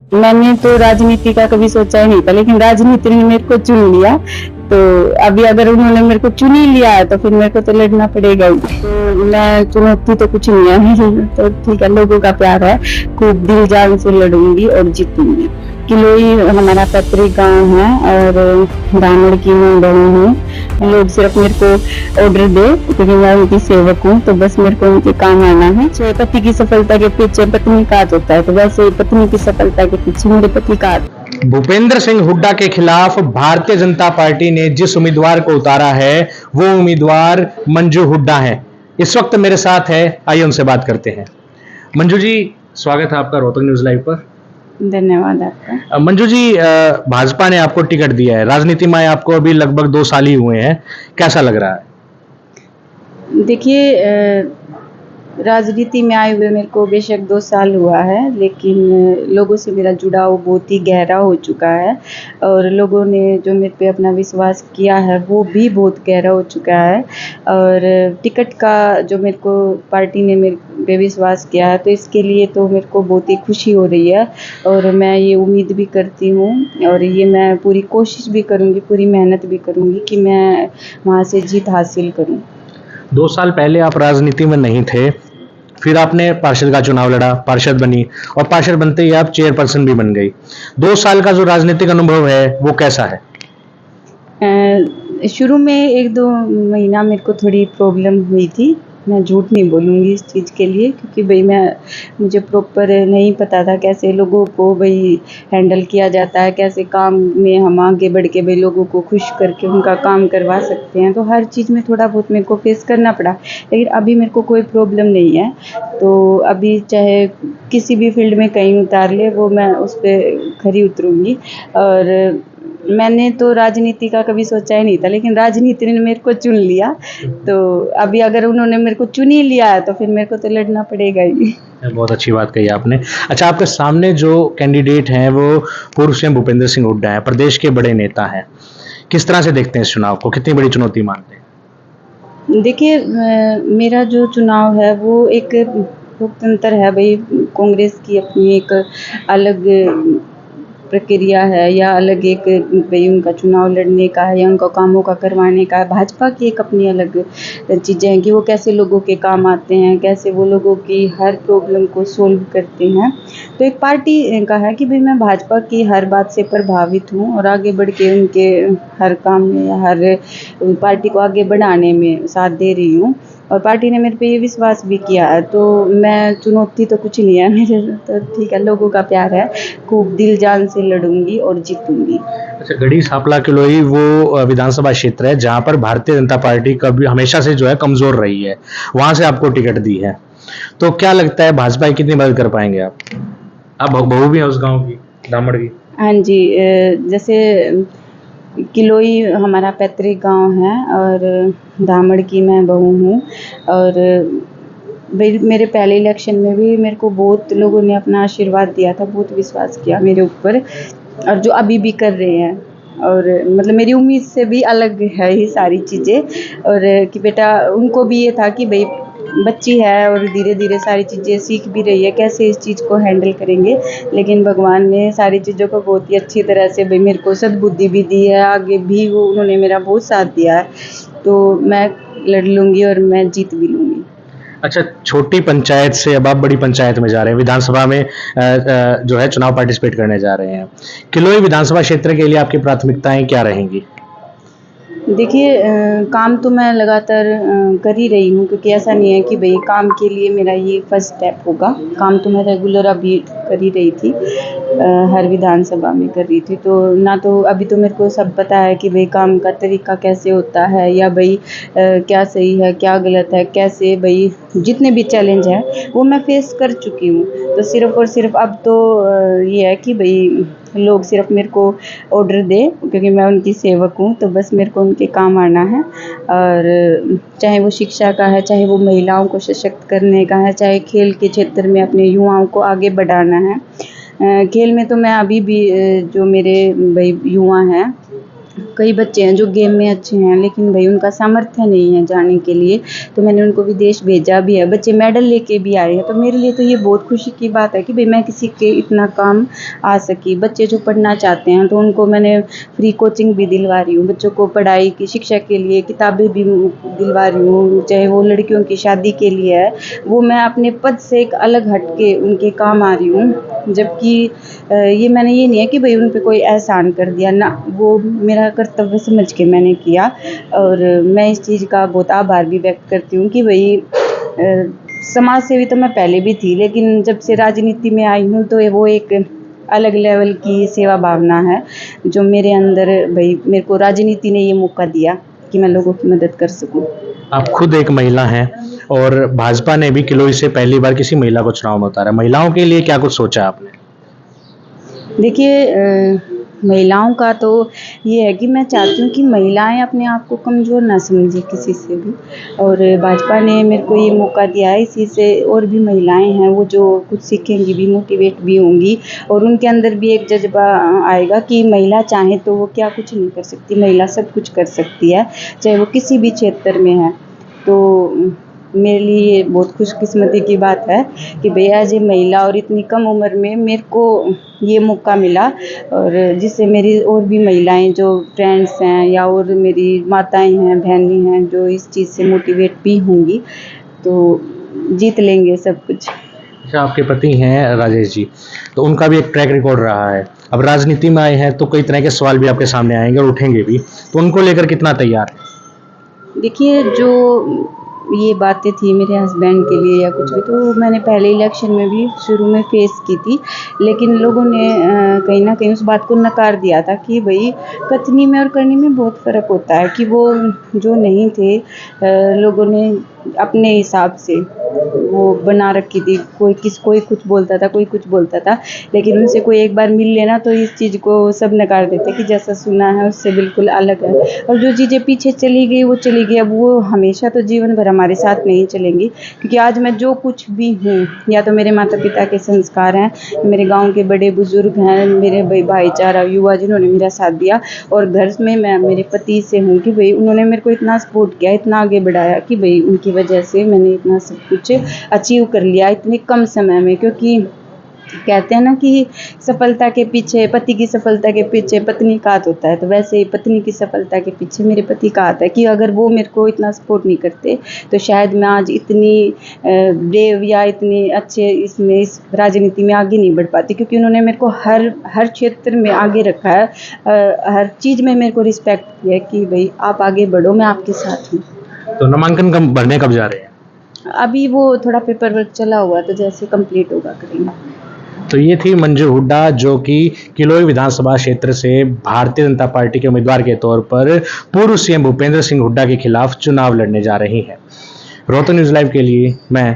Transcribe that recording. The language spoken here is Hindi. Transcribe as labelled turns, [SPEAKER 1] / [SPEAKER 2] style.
[SPEAKER 1] मैंने तो राजनीति का कभी सोचा ही नहीं था, लेकिन राजनीति ने मेरे को चुन लिया। तो अभी अगर उन्होंने मेरे को चुन ही लिया है तो फिर मेरे को तो लड़ना पड़ेगा ही। तो मैं चुनौती तो कुछ नहीं है तो ठीक है, लोगों का प्यार है, खूब दिल जान से लड़ूंगी और जीतूंगी। किलोई हमारा पैतृक गांव है और दामड़ की मैं बहू हूँ। लोग सिर्फ मेरे को ऑर्डर दे क्योंकि मैं उनकी सेवक हूँ, तो बस मेरे को उनके काम आना है। चाहे पति की सफलता के पीछे पत्नी का हाथ होता है, तो वैसे पत्नी की सफलता के पीछे मेरे पति का हाथ।
[SPEAKER 2] भूपेंद्र सिंह हुड्डा के खिलाफ भारतीय जनता पार्टी ने जिस उम्मीदवार को उतारा है वो उम्मीदवार मंजू हुड्डा है। इस वक्त मेरे साथ है, आइए उनसे बात करते हैं। मंजू जी, स्वागत है आपका रोहतक न्यूज लाइव पर।
[SPEAKER 1] धन्यवाद आपका।
[SPEAKER 2] मंजू जी, भाजपा ने आपको टिकट दिया है, राजनीति में आपको अभी लगभग 2 साल ही हुए हैं, कैसा लग रहा है?
[SPEAKER 1] देखिए, राजनीति में आए हुए मेरे को बेशक 2 साल हुआ है, लेकिन लोगों से मेरा जुड़ाव बहुत ही गहरा हो चुका है और लोगों ने जो मेरे पे अपना विश्वास किया है वो भी बहुत गहरा हो चुका है। और टिकट का जो मेरे को पार्टी ने मेरे पे विश्वास किया है, तो इसके लिए तो मेरे को बहुत ही खुशी हो रही है और मैं ये उम्मीद भी करती हूँ और ये मैं पूरी कोशिश भी करूँगी, पूरी मेहनत भी करूँगी कि मैं वहाँ से जीत हासिल करूँ।
[SPEAKER 2] 2 साल पहले आप राजनीति में नहीं थे, फिर आपने पार्षद का चुनाव लड़ा, पार्षद बनी और पार्षद बनते ही आप चेयरपर्सन भी बन गई। 2 साल का जो राजनीतिक अनुभव है वो कैसा है?
[SPEAKER 1] शुरू में 1-2 महीना मेरे को थोड़ी प्रॉब्लम हुई थी। मैं झूठ नहीं बोलूँगी इस चीज़ के लिए, क्योंकि मुझे प्रॉपर नहीं पता था कैसे लोगों को हैंडल किया जाता है, कैसे काम में हम आगे बढ़ के लोगों को खुश करके उनका काम करवा सकते हैं। तो हर चीज़ में थोड़ा बहुत मेरे को फेस करना पड़ा, लेकिन अभी मेरे को कोई प्रॉब्लम नहीं है। तो अभी चाहे किसी भी फील्ड में कहीं उतार ले, वो मैं उस पे खरी उतरूँगी। और मैंने तो राजनीति का कभी सोचा ही नहीं था, लेकिन राजनीति ने मेरे को चुन लिया। तो अभी अगर उन्होंने मेरे को चुन ही लिया है तो फिर मेरे को तो लड़ना पड़ेगा ही।
[SPEAKER 2] बहुत अच्छी बात कही आपने। अच्छा, आपके सामने जो कैंडिडेट हैं वो पूर्व सीएम भूपेंद्र सिंह हुड्डा हैं, प्रदेश के बड़े नेता हैं। किस तरह से देखते हैं इस चुनाव को, कितनी बड़ी चुनौती मानते हैं?
[SPEAKER 1] देखिए, मेरा जो चुनाव है वो एक लोकतंत्र है भाई। कांग्रेस की अपनी एक अलग प्रक्रिया है या अलग एक भाई उनका चुनाव लड़ने का है या उनका कामों का करवाने का है। भाजपा की एक अपनी अलग चीज़ें हैं कि वो कैसे लोगों के काम आते हैं, कैसे वो लोगों की हर प्रॉब्लम को सोल्व करते हैं। तो एक पार्टी का है कि भाई मैं भाजपा की हर बात से प्रभावित हूँ और आगे बढ़ के उनके हर काम में या हर पार्टी को आगे बढ़ाने में साथ दे रही हूँ और पार्टी ने मेरे पे ये विश्वास भी किया है। तो मैं चुनौती तो कुछ नहीं है मेरे, तो ठीक है, लोगों का प्यार है, खूब दिल जान से लड़ूंगी और जीतूंगी।
[SPEAKER 2] अच्छा, गढ़ी सांपला किलोई वो विधानसभा क्षेत्र है जहां पर भारतीय जनता पार्टी कभी हमेशा से जो है कमजोर रही है, वहां से आपको टिकट दी है, तो क्या लगता है भाजपा की कितनी मदद कर पाएंगे आप? आप बहू भी हैं उस गांव की, दामड़ की।
[SPEAKER 1] हाँ जी, जैसे किलोई हमारा पैतृक गांव है और दामड़ की मैं बहू हूँ। और मेरे पहले इलेक्शन में भी मेरे को बहुत लोगों ने अपना आशीर्वाद दिया था, बहुत विश्वास किया मेरे ऊपर और जो अभी भी कर रहे हैं। और मतलब मेरी उम्मीद से भी अलग है ये सारी चीज़ें। और कि बेटा उनको भी ये था कि भाई बच्ची है और धीरे धीरे सारी चीज़ें सीख भी रही है, कैसे इस चीज़ को हैंडल करेंगे। लेकिन भगवान ने सारी चीज़ों को बहुत ही अच्छी तरह से भाई मेरे को सद्बुद्धि भी दी है, आगे भी वो उन्होंने मेरा बहुत साथ दिया है। तो मैं लड़ लूँगी और मैं जीत भी लूँगी।
[SPEAKER 2] अच्छा, छोटी पंचायत से अब आप बड़ी पंचायत में जा रहे हैं, विधानसभा में जो है चुनाव पार्टिसिपेट करने जा रहे हैं। किलोई विधानसभा क्षेत्र के लिए आपकी प्राथमिकताएं क्या रहेंगी?
[SPEAKER 1] देखिए, काम तो मैं लगातार कर ही रही हूँ, क्योंकि ऐसा नहीं है कि भाई काम के लिए मेरा ये फर्स्ट स्टेप होगा। काम तो मैं रेगुलर अभी कर ही रही थी, हर विधानसभा में कर रही थी। तो ना तो अभी तो मेरे को सब पता है कि भाई काम का तरीका कैसे होता है या भाई क्या सही है क्या गलत है, कैसे भाई जितने भी चैलेंज हैं वो मैं फेस कर चुकी हूँ। तो सिर्फ़ और सिर्फ अब तो ये है कि भाई लोग सिर्फ मेरे को ऑर्डर दें, क्योंकि मैं उनकी सेवक हूँ, तो बस मेरे को उनके काम आना है। और चाहे वो शिक्षा का है, चाहे वो महिलाओं को सशक्त करने का है, चाहे खेल के क्षेत्र में अपने युवाओं को आगे बढ़ाना है। खेल में तो मैं अभी भी जो मेरे भाई युवा हैं कई बच्चे हैं जो गेम में अच्छे हैं लेकिन भाई उनका सामर्थ्य नहीं है जाने के लिए, तो मैंने उनको विदेश भेजा भी है, बच्चे मेडल लेके भी आए हैं। तो मेरे लिए तो ये बहुत खुशी की बात है कि भाई मैं किसी के इतना काम आ सकी। बच्चे जो पढ़ना चाहते हैं तो उनको मैंने फ्री कोचिंग भी दिलवा रही हूँ, बच्चों को पढ़ाई की शिक्षा के लिए किताबें भी दिलवा रही हूँ, चाहे वो लड़कियों की शादी के लिए है, वो मैं अपने पद से एक अलग हट के उनके काम आ रही हूँ। जबकि ये मैंने ये नहीं है कि भाई उन पे कोई एहसान कर दिया ना, वो मेरा कर्तव्य समझ के मैंने किया। और मैं इस चीज़ का बहुत आभार भी व्यक्त करती हूँ कि भाई समाज सेवी तो मैं पहले भी थी, लेकिन जब से राजनीति में आई हूँ तो वो एक अलग लेवल की सेवा भावना है जो मेरे अंदर, भाई मेरे को राजनीति ने ये मौका दिया कि मैं लोगों की मदद कर सकूं।
[SPEAKER 2] आप खुद एक महिला हैं और भाजपा ने भी किलोई से पहली बार किसी महिला को चुनाव में उतारा। महिलाओं के लिए क्या कुछ सोचा आपने?
[SPEAKER 1] देखिए महिलाओं का तो ये है कि मैं चाहती हूँ कि महिलाएं अपने आप को कमज़ोर ना समझें किसी से भी, और भाजपा ने मेरे को ये मौका दिया है, इसी से और भी महिलाएं हैं वो जो कुछ सीखेंगी भी, मोटिवेट भी होंगी, और उनके अंदर भी एक जज्बा आएगा कि महिला चाहे तो वो क्या कुछ नहीं कर सकती, महिला सब कुछ कर सकती है, चाहे वो किसी भी क्षेत्र में है। तो मेरे लिए ये बहुत खुशकिस्मती की बात है कि भैया जी महिला और इतनी कम उम्र में मेरे को ये मौका मिला, और जिससे मेरी और भी महिलाएं जो फ्रेंड्स हैं या और मेरी माताएं हैं, बहनें हैं, जो इस चीज़ से मोटिवेट भी होंगी, तो जीत लेंगे सब कुछ।
[SPEAKER 2] अच्छा, आपके पति हैं राजेश जी, तो उनका भी एक ट्रैक रिकॉर्ड रहा है। अब राजनीति में आए हैं तो कई तरह के सवाल भी आपके सामने आएंगे और उठेंगे भी, तो उनको लेकर कितना तैयार है?
[SPEAKER 1] देखिए जो ये बातें थी मेरे हस्बैंड के लिए या कुछ भी, तो मैंने पहले इलेक्शन में भी शुरू में फेस की थी, लेकिन लोगों ने कहीं ना कहीं उस बात को नकार दिया था कि भाई कथनी में और करनी में बहुत फ़र्क होता है, कि वो जो नहीं थे लोगों ने अपने हिसाब से वो बना रखी थी, कोई कुछ बोलता था, कोई कुछ बोलता था, लेकिन उनसे कोई एक बार मिल लेना तो इस चीज़ को सब नकार देते कि जैसा सुना है उससे बिल्कुल अलग है, और जो चीज़ें पीछे चली गई वो चली गई, अब वो हमेशा तो जीवन भर हमारे साथ नहीं चलेंगी। क्योंकि आज मैं जो कुछ भी हूँ, या तो मेरे माता पिता के संस्कार हैं, मेरे गाँव के बड़े बुजुर्ग हैं, मेरे भाईचारा युवा जिन्होंने मेरा साथ दिया, और घर में मैं मेरे पति से हूँ कि भाई उन्होंने मेरे को इतना सपोर्ट किया, इतना आगे बढ़ाया कि भाई उनकी वजह से मैंने इतना सब कुछ अचीव कर लिया इतने कम समय में। क्योंकि कहते हैं ना कि सफलता के पीछे, पति की सफलता के पीछे पत्नी का हाथ होता है, तो वैसे ही पत्नी की सफलता के पीछे मेरे पति का हाथ है, कि अगर वो मेरे को इतना सपोर्ट नहीं करते तो शायद मैं आज इतनी ब्रेव या इतनी अच्छे इस राजनीति में आगे नहीं बढ़ पाती। क्योंकि उन्होंने मेरे को हर क्षेत्र में आगे रखा है, हर चीज़ में मेरे को रिस्पेक्ट किया है कि भाई आप आगे बढ़ो, मैं आपके साथ हूँ।
[SPEAKER 2] तो नामांकन भरने कब जा रहे हैं?
[SPEAKER 1] अभी वो थोड़ा पेपर वर्क चला हुआ, तो जैसे कंप्लीट होगा करेंगे।
[SPEAKER 2] तो ये थी मंजू हुड्डा, जो कि किलोई विधानसभा क्षेत्र से भारतीय जनता पार्टी के उम्मीदवार के तौर पर पूर्व सीएम भूपेंद्र सिंह हुड्डा के खिलाफ चुनाव लड़ने जा रही हैं। रोहतक न्यूज़ लाइव के लिए मैं